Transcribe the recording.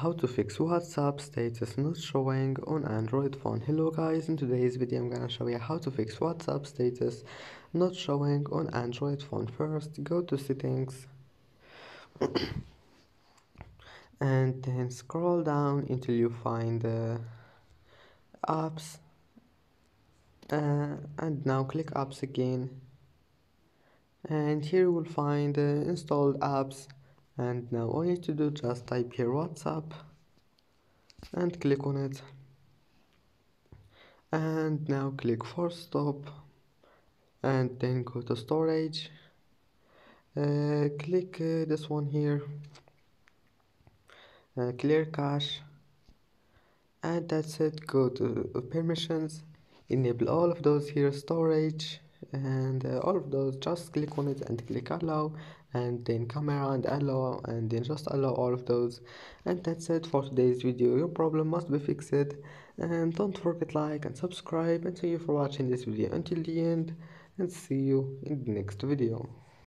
How to fix WhatsApp status not showing on Android phone. Hello guys, in today's video I'm gonna show you how to fix WhatsApp status not showing on Android phone. First, go to settings and then scroll down until you find apps, and now click apps again, and here you will find installed apps. And now all you need to do, just type here WhatsApp and click on it, and now click force stop, and then go to storage, click this one here, clear cache, and that's it. Go to permissions, enable all of those here, storage, and all of those, just click on it and click allow, and then camera and allow, and then just allow all of those. And that's it for today's video. Your problem must be fixed, and don't forget like and subscribe, and thank you for watching this video until the end, and see you in the next video.